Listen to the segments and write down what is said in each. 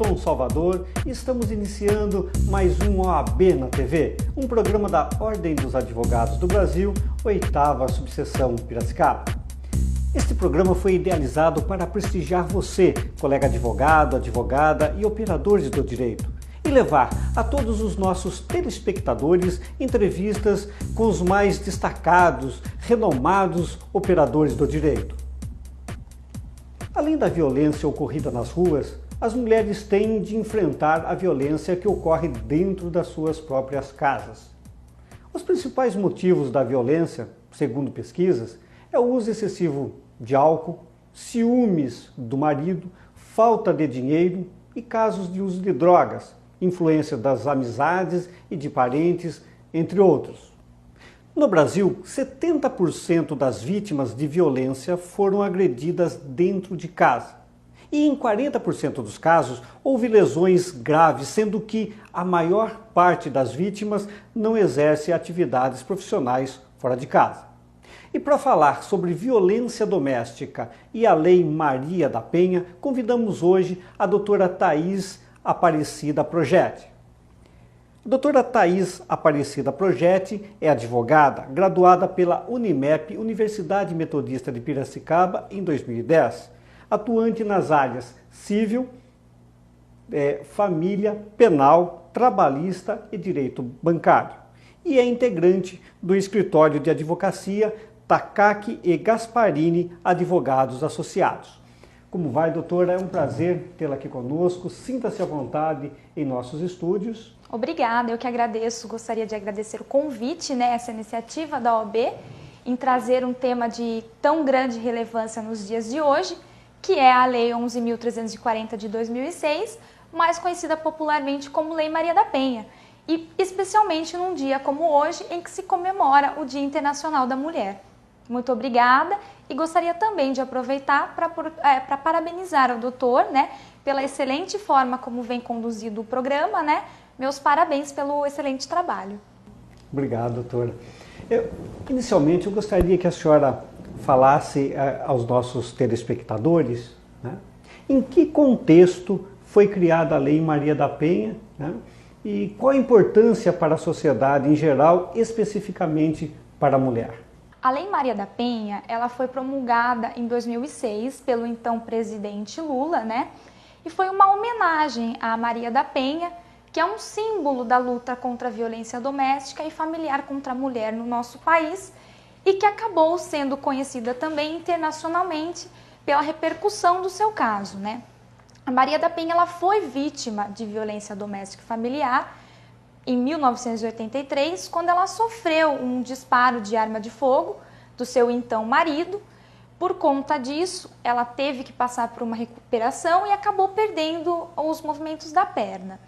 Milton Salvador e estamos iniciando mais um OAB na TV, um programa da Ordem dos Advogados do Brasil, 8ª Subseção Piracicaba. Este programa foi idealizado para prestigiar você, colega advogado, advogada e operadores do direito, e levar a todos os nossos telespectadores entrevistas com os mais destacados, renomados operadores do direito. Além da violência ocorrida nas ruas, as mulheres têm de enfrentar a violência que ocorre dentro das suas próprias casas. Os principais motivos da violência, segundo pesquisas, é o uso excessivo de álcool, ciúmes do marido, falta de dinheiro e casos de uso de drogas, influência das amizades e de parentes, entre outros. No Brasil, 70% das vítimas de violência foram agredidas dentro de casa. E em 40% dos casos, houve lesões graves, sendo que a maior parte das vítimas não exerce atividades profissionais fora de casa. E para falar sobre violência doméstica e a Lei Maria da Penha, convidamos hoje a doutora Thaís Aparecida Projetti. A doutora Thaís Aparecida Projetti é advogada, graduada pela Unimep, Universidade Metodista de Piracicaba, em 2010, atuante nas áreas civil, família, penal, trabalhista e direito bancário. E é integrante do escritório de advocacia Takaki e Gasparini Advogados Associados. Como vai, doutora? É um prazer tê-la aqui conosco. Sinta-se à vontade em nossos estúdios. Obrigada, eu que agradeço. Gostaria de agradecer o convite, essa iniciativa da OAB, em trazer um tema de tão grande relevância nos dias de hoje, que é a Lei 11.340 de 2006, mais conhecida popularmente como Lei Maria da Penha, e especialmente num dia como hoje, em que se comemora o Dia Internacional da Mulher. Muito obrigada e gostaria também de aproveitar para parabenizar o doutor, pela excelente forma como vem conduzido o programa, Meus parabéns pelo excelente trabalho. Obrigado, doutora. Inicialmente, eu gostaria que a senhora falasse aos nossos telespectadores, em que contexto foi criada a Lei Maria da Penha, e qual a importância para a sociedade em geral, especificamente para a mulher. A Lei Maria da Penha, ela foi promulgada em 2006 pelo então presidente Lula, E foi uma homenagem a Maria da Penha, que é um símbolo da luta contra a violência doméstica e familiar contra a mulher no nosso país e que acabou sendo conhecida também internacionalmente pela repercussão do seu caso, A Maria da Penha, ela foi vítima de violência doméstica e familiar em 1983, quando ela sofreu um disparo de arma de fogo do seu então marido. Por conta disso, ela teve que passar por uma recuperação e acabou perdendo os movimentos da perna.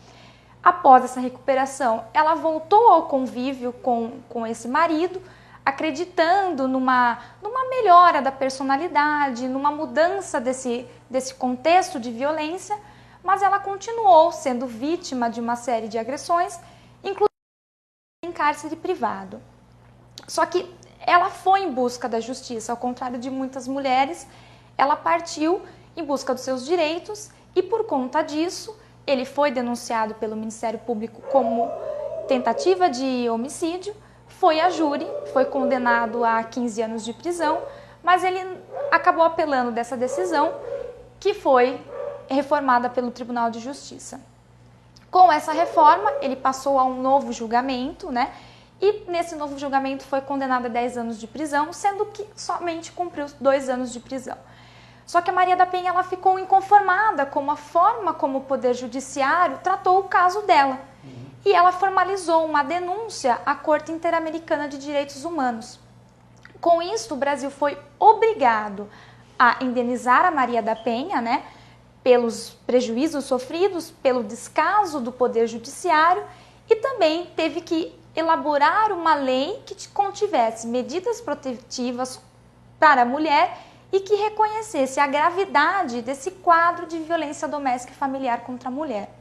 Após essa recuperação, ela voltou ao convívio com esse marido, acreditando numa melhora da personalidade, numa mudança desse contexto de violência, mas ela continuou sendo vítima de uma série de agressões, inclusive em cárcere privado. Só que ela foi em busca da justiça, ao contrário de muitas mulheres, ela partiu em busca dos seus direitos e, por conta disso, ele foi denunciado pelo Ministério Público como tentativa de homicídio, foi a júri, foi condenado a 15 anos de prisão, mas ele acabou apelando dessa decisão, que foi reformada pelo Tribunal de Justiça. Com essa reforma, ele passou a um novo julgamento, E nesse novo julgamento foi condenado a 10 anos de prisão, sendo que somente cumpriu 2 anos de prisão. Só que a Maria da Penha, ela ficou inconformada com a forma como o Poder Judiciário tratou o caso dela. E ela formalizou uma denúncia à Corte Interamericana de Direitos Humanos. Com isso, o Brasil foi obrigado a indenizar a Maria da Penha, pelos prejuízos sofridos, pelo descaso do Poder Judiciário, e também teve que elaborar uma lei que contivesse medidas protetivas para a mulher e que reconhecesse a gravidade desse quadro de violência doméstica e familiar contra a mulher.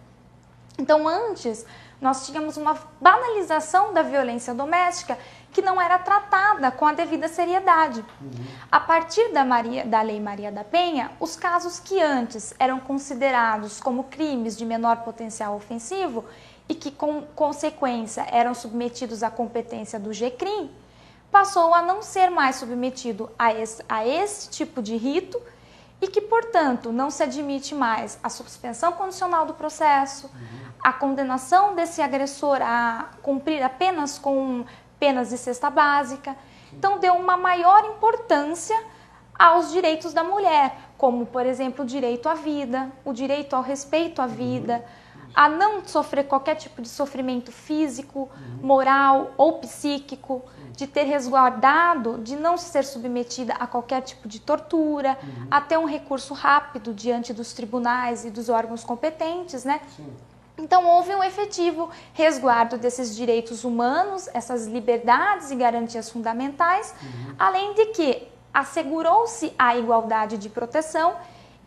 Então, antes, nós tínhamos uma banalização da violência doméstica que não era tratada com a devida seriedade. A partir da Lei Maria da Penha, os casos que antes eram considerados como crimes de menor potencial ofensivo e que, com consequência, eram submetidos à competência do GCRIM, passou a não ser mais submetido a esse tipo de rito e que, portanto, não se admite mais a suspensão condicional do processo, a condenação desse agressor a cumprir apenas com penas de cesta básica. Então, deu uma maior importância aos direitos da mulher, como, por exemplo, o direito à vida, o direito ao respeito à vida, a não sofrer qualquer tipo de sofrimento físico, moral ou psíquico, de ter resguardado, de não ser submetida a qualquer tipo de tortura, a ter um recurso rápido diante dos tribunais e dos órgãos competentes, né? Sim. Então, houve um efetivo resguardo desses direitos humanos, essas liberdades e garantias fundamentais, além de que assegurou-se a igualdade de proteção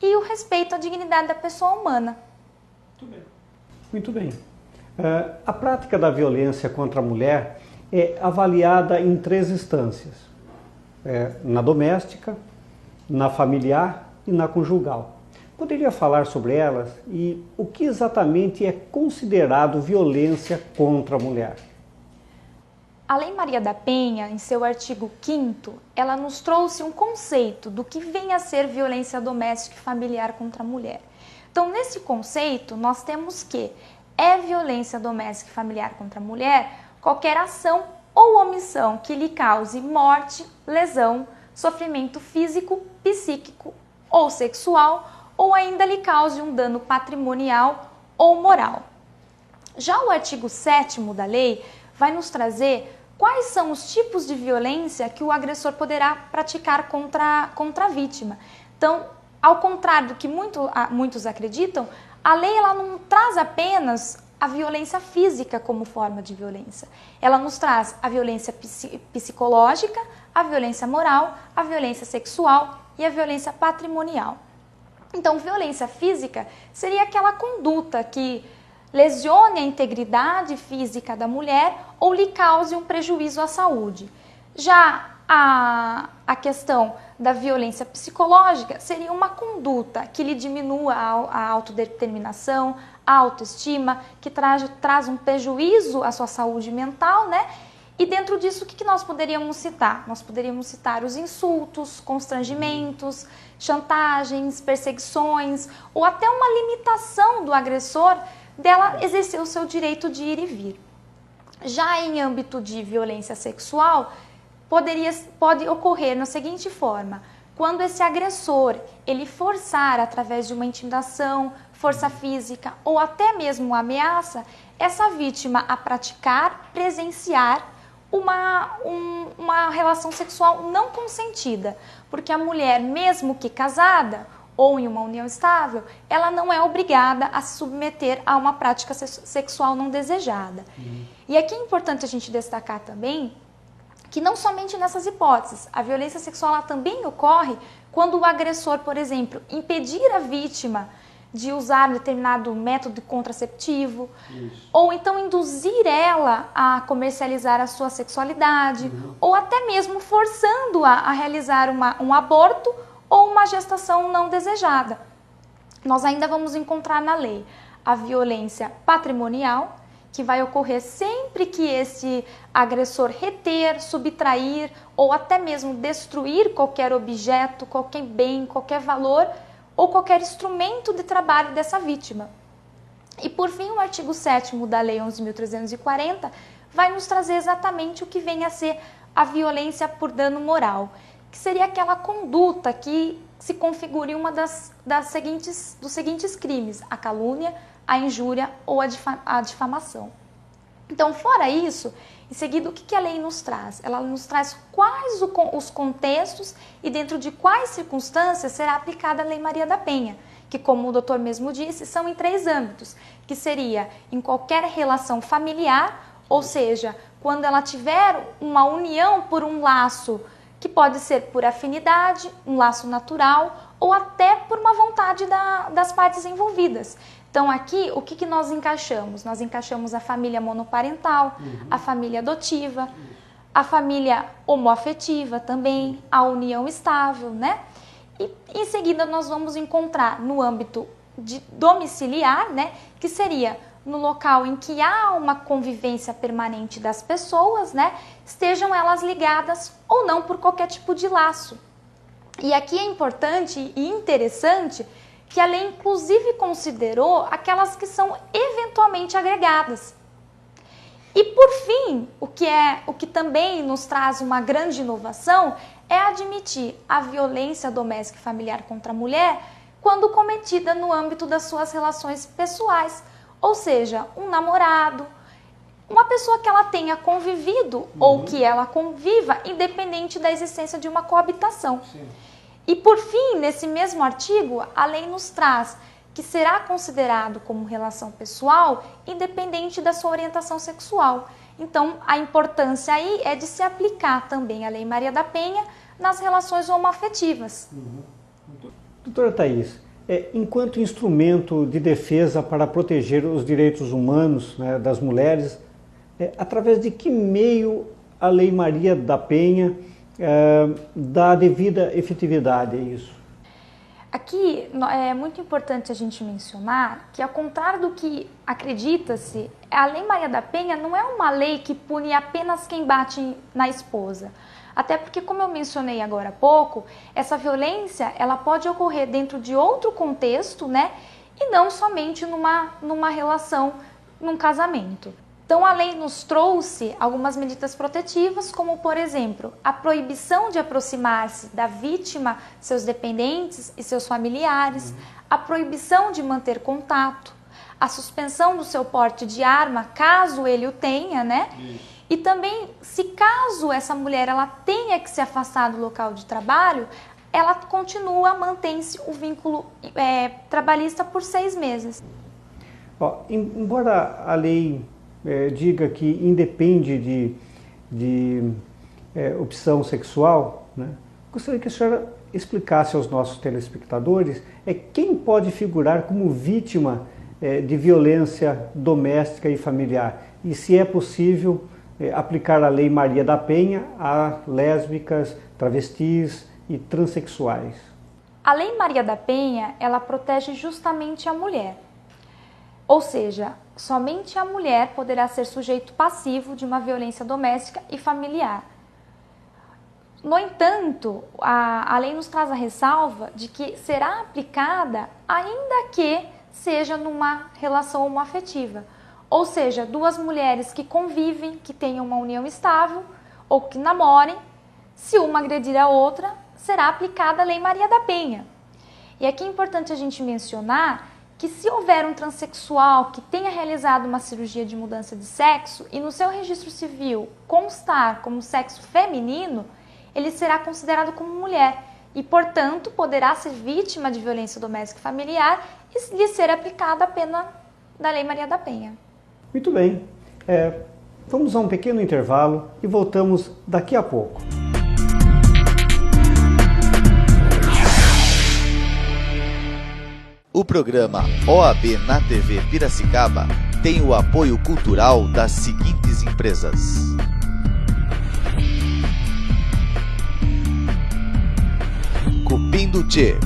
e o respeito à dignidade da pessoa humana. Muito bem. Muito bem. A prática da violência contra a mulher é avaliada em 3 instâncias: na doméstica, na familiar e na conjugal. Poderia falar sobre elas e o que exatamente é considerado violência contra a mulher? A Lei Maria da Penha, em seu artigo 5º, ela nos trouxe um conceito do que vem a ser violência doméstica e familiar contra a mulher. Então, nesse conceito, nós temos que é violência doméstica e familiar contra a mulher qualquer ação ou omissão que lhe cause morte, lesão, sofrimento físico, psíquico ou sexual, ou ainda lhe cause um dano patrimonial ou moral. Já o artigo 7º da lei vai nos trazer quais são os tipos de violência que o agressor poderá praticar contra a vítima. Então, ao contrário do que muitos acreditam, a lei ela não traz apenas a violência física como forma de violência. Ela nos traz a violência psicológica, a violência moral, a violência sexual e a violência patrimonial. Então, violência física seria aquela conduta que lesione a integridade física da mulher ou lhe cause um prejuízo à saúde. Já a questão da violência psicológica seria uma conduta que lhe diminua a autodeterminação, a autoestima, que traz um prejuízo à sua saúde mental, né? E dentro disso, o que nós poderíamos citar? Nós poderíamos citar os insultos, constrangimentos, chantagens, perseguições, ou até uma limitação do agressor dela exercer o seu direito de ir e vir. Já em âmbito de violência sexual, pode ocorrer na seguinte forma: quando esse agressor ele forçar através de uma intimidação, força física ou até mesmo uma ameaça, essa vítima a praticar, presenciar uma relação sexual não consentida, porque a mulher, mesmo que casada ou em uma união estável, ela não é obrigada a se submeter a uma prática sexual não desejada. E aqui é importante a gente destacar também que não somente nessas hipóteses, a violência sexual ela também ocorre quando o agressor, por exemplo, impedir a vítima de usar determinado método contraceptivo, ou então induzir ela a comercializar a sua sexualidade, ou até mesmo forçando-a a realizar um aborto ou uma gestação não desejada. Nós ainda vamos encontrar na lei a violência patrimonial, que vai ocorrer sempre que esse agressor reter, subtrair ou até mesmo destruir qualquer objeto, qualquer bem, qualquer valor ou qualquer instrumento de trabalho dessa vítima. E por fim, o artigo 7º da Lei 11.340 vai nos trazer exatamente o que vem a ser a violência por dano moral, que seria aquela conduta que se configura em uma dos seguintes crimes: a calúnia, a injúria ou a difamação. Então, fora isso, em seguida, o que a lei nos traz? Ela nos traz quais os contextos e dentro de quais circunstâncias será aplicada a Lei Maria da Penha, que, como o doutor mesmo disse, são em 3 âmbitos, que seria em qualquer relação familiar, ou seja, quando ela tiver uma união por um laço que pode ser por afinidade, um laço natural ou até por uma vontade das partes envolvidas. Então aqui, o que nós encaixamos? Nós encaixamos a família monoparental, a família adotiva, a família homoafetiva também, a união estável, né? E em seguida nós vamos encontrar no âmbito domiciliar, né? Que seria no local em que há uma convivência permanente das pessoas, né? Estejam elas ligadas ou não por qualquer tipo de laço. E aqui é importante e interessante que a lei inclusive considerou aquelas que são eventualmente agregadas. E por fim, o que também nos traz uma grande inovação é admitir a violência doméstica e familiar contra a mulher quando cometida no âmbito das suas relações pessoais, ou seja, um namorado, uma pessoa que ela tenha convivido ou que ela conviva, independente da existência de uma coabitação. Sim. E por fim, nesse mesmo artigo, a lei nos traz que será considerado como relação pessoal, independente da sua orientação sexual. Então, a importância aí é de se aplicar também a Lei Maria da Penha nas relações homoafetivas. Doutora Thaís, enquanto instrumento de defesa para proteger os direitos humanos, né, das mulheres, através de que meio a Lei Maria da Penha dá devida efetividade a isso? Aqui é muito importante a gente mencionar que, ao contrário do que acredita-se, a Lei Maria da Penha não é uma lei que pune apenas quem bate na esposa. Até porque, como eu mencionei agora há pouco, essa violência ela pode ocorrer dentro de outro contexto, né? E não somente numa relação, num casamento. Então, a lei nos trouxe algumas medidas protetivas, como, por exemplo, a proibição de aproximar-se da vítima, seus dependentes e seus familiares, a proibição de manter contato, a suspensão do seu porte de arma, caso ele o tenha, né? E também, se caso essa mulher ela tenha que se afastar do local de trabalho, ela continua, mantém-se o vínculo trabalhista por 6 meses. Embora a lei diga que independe de opção sexual, né? Gostaria que a senhora explicasse aos nossos telespectadores quem pode figurar como vítima de violência doméstica e familiar e se é possível aplicar a Lei Maria da Penha a lésbicas, travestis e transexuais. A Lei Maria da Penha, ela protege justamente a mulher. Ou seja, somente a mulher poderá ser sujeito passivo de uma violência doméstica e familiar. No entanto, a lei nos traz a ressalva de que será aplicada ainda que seja numa relação homoafetiva. Ou seja, 2 mulheres que convivem, que tenham uma união estável ou que namorem, se uma agredir a outra, será aplicada a Lei Maria da Penha. E aqui é importante a gente mencionar que se houver um transexual que tenha realizado uma cirurgia de mudança de sexo e no seu registro civil constar como sexo feminino, ele será considerado como mulher e, portanto, poderá ser vítima de violência doméstica e familiar e lhe ser aplicada a pena da Lei Maria da Penha. Muito bem. Vamos a um pequeno intervalo e voltamos daqui a pouco. O programa OAB na TV Piracicaba tem o apoio cultural das seguintes empresas: Cupim do Tchê,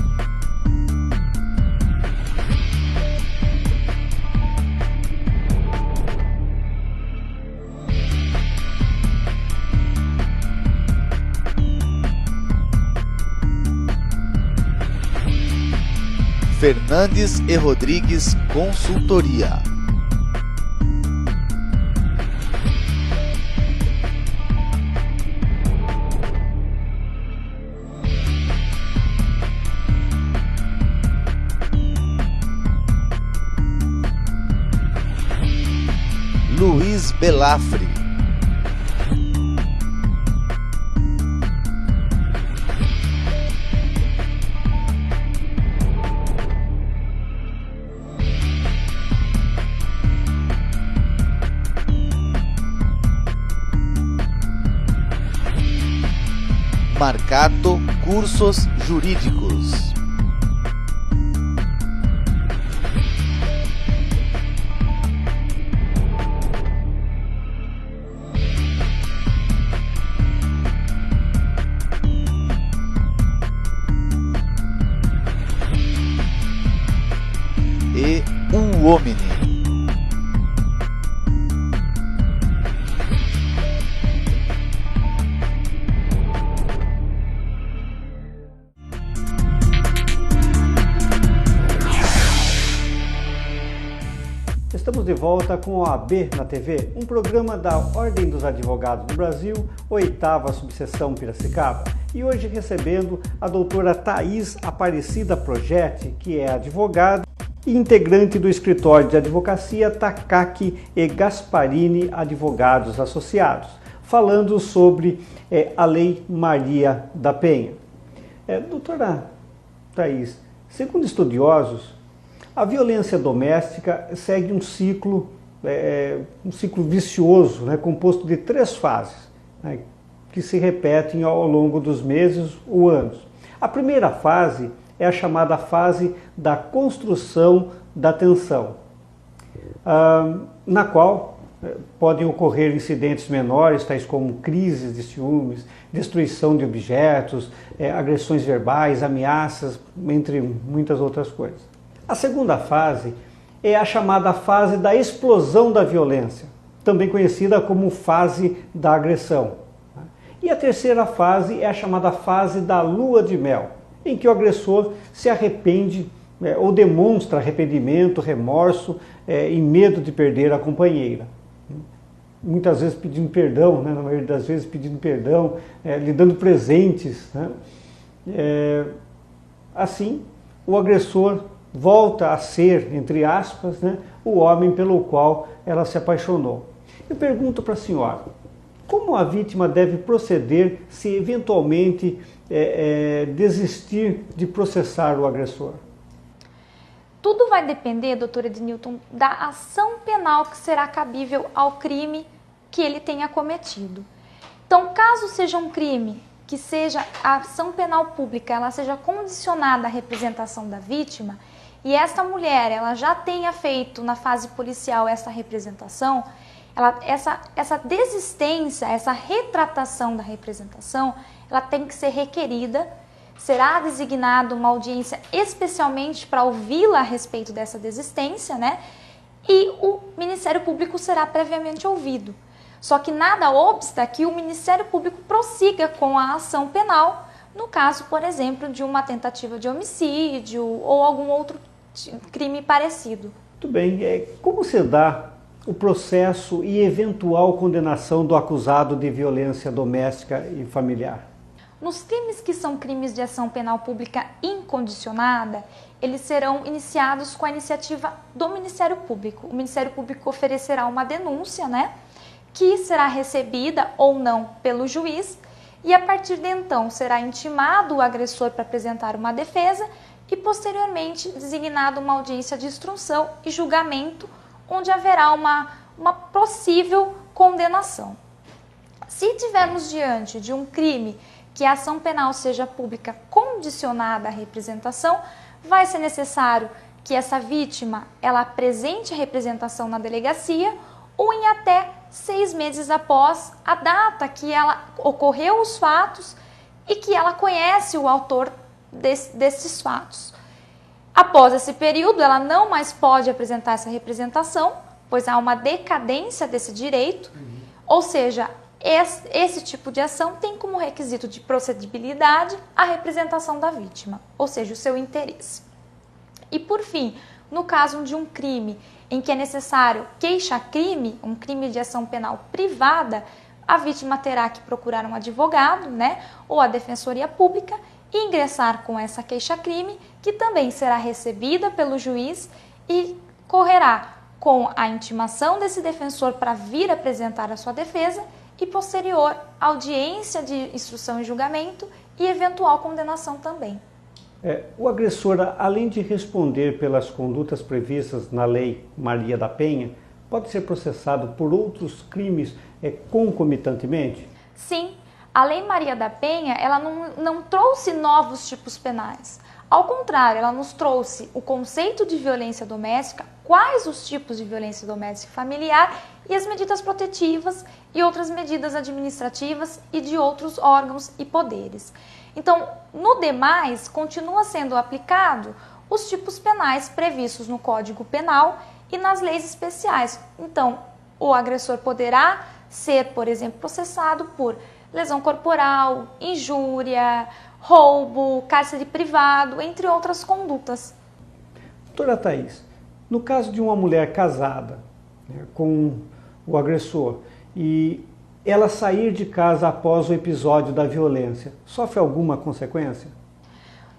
Fernandes e Rodrigues Consultoria, Luiz Belafre, Marcato Cursos Jurídicos, Uomini. Estamos de volta com o OAB na TV, um programa da Ordem dos Advogados do Brasil, 8ª Subseção Piracicaba. E hoje recebendo a doutora Thaís Aparecida Projetti, que é advogada e integrante do escritório de advocacia Takaki e Gasparini Advogados Associados, falando sobre a Lei Maria da Penha. Doutora Thaís, segundo estudiosos, a violência doméstica segue um ciclo vicioso, composto de 3 fases, que se repetem ao longo dos meses ou anos. A primeira fase é a chamada fase da construção da tensão, na qual podem ocorrer incidentes menores, tais como crises de ciúmes, destruição de objetos, agressões verbais, ameaças, entre muitas outras coisas. A segunda fase é a chamada fase da explosão da violência, também conhecida como fase da agressão. E a terceira fase é a chamada fase da lua de mel, em que o agressor se arrepende ou demonstra arrependimento, remorso e medo de perder a companheira. Muitas vezes pedindo perdão, na maioria das vezes pedindo perdão, lhe dando presentes. Assim, o agressor volta a ser, entre aspas, o homem pelo qual ela se apaixonou. Eu pergunto para a senhora, como a vítima deve proceder se eventualmente desistir de processar o agressor? Tudo vai depender, doutora Ednilton, da ação penal que será cabível ao crime que ele tenha cometido. Então, caso seja um crime que seja a ação penal pública, ela seja condicionada à representação da vítima, e esta mulher ela já tenha feito na fase policial essa representação, essa desistência, essa retratação da representação, ela tem que ser requerida, será designada uma audiência especialmente para ouvi-la a respeito dessa desistência, e o Ministério Público será previamente ouvido. Só que nada obsta que o Ministério Público prossiga com a ação penal, no caso, por exemplo, de uma tentativa de homicídio ou algum outro crime parecido. Muito bem. Como se dá o processo e eventual condenação do acusado de violência doméstica e familiar? Nos crimes que são crimes de ação penal pública incondicionada, eles serão iniciados com a iniciativa do Ministério Público. O Ministério Público oferecerá uma denúncia, que será recebida ou não pelo juiz, e a partir de então será intimado o agressor para apresentar uma defesa e posteriormente designada uma audiência de instrução e julgamento, onde haverá uma possível condenação. Se tivermos diante de um crime que a ação penal seja pública condicionada à representação, vai ser necessário que essa vítima ela apresente a representação na delegacia ou em até 6 meses após a data que ela ocorreu os fatos e que ela conhece o autor desses fatos. Após esse período, ela não mais pode apresentar essa representação, pois há uma decadência desse direito, ou seja, esse tipo de ação tem como requisito de procedibilidade a representação da vítima, ou seja, o seu interesse. E por fim, no caso de um crime em que é necessário queixa-crime, um crime de ação penal privada, a vítima terá que procurar um advogado, ou a Defensoria Pública, e ingressar com essa queixa-crime, que também será recebida pelo juiz e correrá com a intimação desse defensor para vir apresentar a sua defesa e posterior audiência de instrução e julgamento e eventual condenação também. O agressor, além de responder pelas condutas previstas na Lei Maria da Penha, pode ser processado por outros crimes concomitantemente? Sim, a Lei Maria da Penha ela não trouxe novos tipos penais. Ao contrário, ela nos trouxe o conceito de violência doméstica, quais os tipos de violência doméstica familiar e as medidas protetivas e outras medidas administrativas e de outros órgãos e poderes. Então, no demais, continua sendo aplicado os tipos penais previstos no Código Penal e nas leis especiais. Então, o agressor poderá ser, por exemplo, processado por lesão corporal, injúria, roubo, cárcere privado, entre outras condutas. Doutora Thaís, no caso de uma mulher casada, né, com o agressor e ela sair de casa após o episódio da violência, sofre alguma consequência?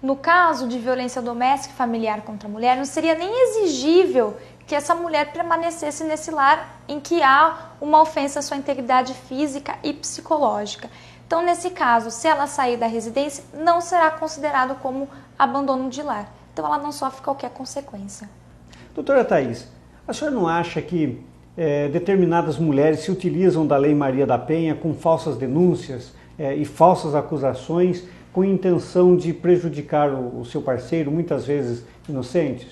No caso de violência doméstica e familiar contra a mulher, não seria nem exigível que essa mulher permanecesse nesse lar em que há uma ofensa à sua integridade física e psicológica. Então, nesse caso, se ela sair da residência, não será considerado como abandono de lar. Então, ela não sofre qualquer consequência. Doutora Thaís, a senhora não acha que determinadas mulheres se utilizam da Lei Maria da Penha com falsas denúncias e falsas acusações com intenção de prejudicar o seu parceiro, muitas vezes inocentes?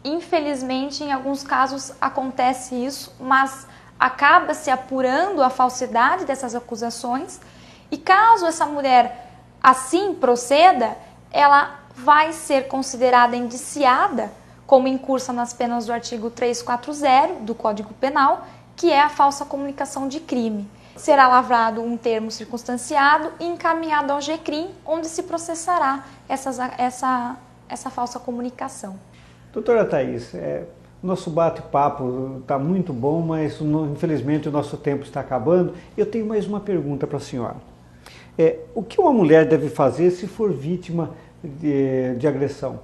Infelizmente, em alguns casos acontece isso, mas acaba se apurando a falsidade dessas acusações e caso essa mulher assim proceda, ela vai ser considerada indiciada como incursa nas penas do artigo 340 do Código Penal, que é a falsa comunicação de crime. Será lavrado um termo circunstanciado e encaminhado ao GCRIM, onde se processará essa falsa comunicação. Doutora Thaís, nosso bate-papo está muito bom, mas infelizmente o nosso tempo está acabando. Eu tenho mais uma pergunta para a senhora. O que uma mulher deve fazer se for vítima de agressão?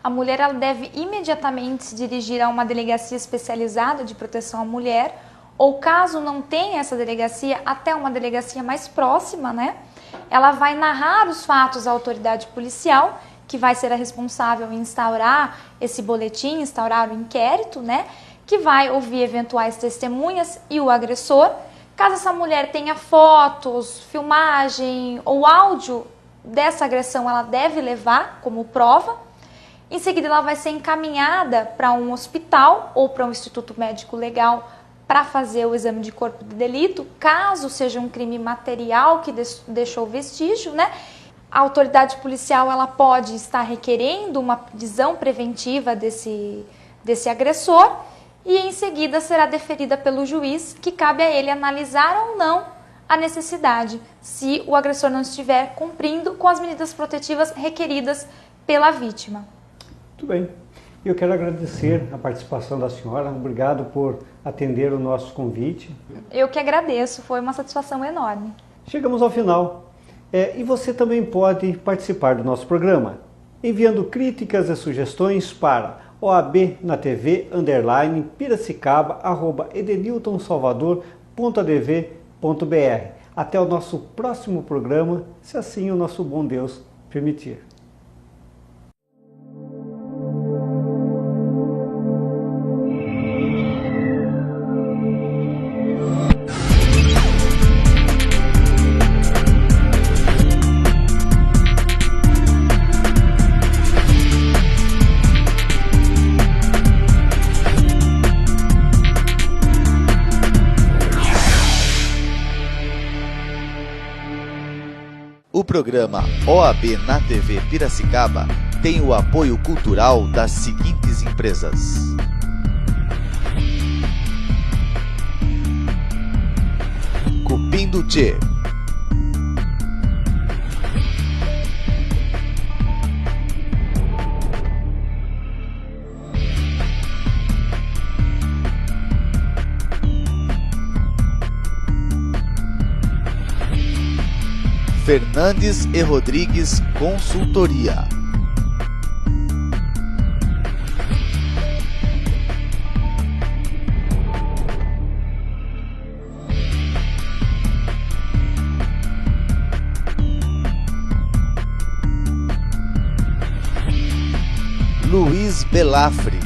A mulher ela deve imediatamente se dirigir a uma delegacia especializada de proteção à mulher, ou caso não tenha essa delegacia, até uma delegacia mais próxima, né? Ela vai narrar os fatos à autoridade policial, que vai ser a responsável em instaurar esse boletim, instaurar o inquérito, né? Que vai ouvir eventuais testemunhas e o agressor. Caso essa mulher tenha fotos, filmagem ou áudio dessa agressão, ela deve levar como prova. Em seguida, ela vai ser encaminhada para um hospital ou para um instituto médico legal para fazer o exame de corpo de delito, caso seja um crime material que deixou vestígio, né? A autoridade policial ela pode estar requerendo uma prisão preventiva desse agressor e em seguida será deferida pelo juiz, que cabe a ele analisar ou não a necessidade, se o agressor não estiver cumprindo com as medidas protetivas requeridas pela vítima. Muito bem. Eu quero agradecer a participação da senhora. Obrigado por atender o nosso convite. Eu que agradeço. Foi uma satisfação enorme. Chegamos ao final. E você também pode participar do nosso programa, enviando críticas e sugestões para oabnatv_piracicaba@edeniltonsalvador.adv.br. Até o nosso próximo programa, se assim o nosso bom Deus permitir. O programa OAB na TV Piracicaba tem o apoio cultural das seguintes empresas: Cupim do Tchê, Fernandes e Rodrigues Consultoria, Luiz Belafre,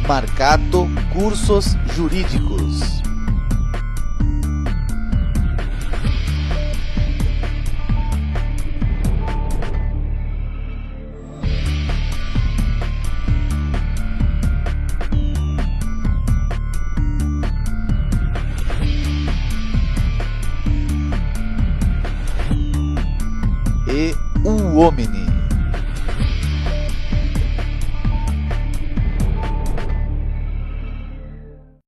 Marcato Cursos Jurídicos, uomini.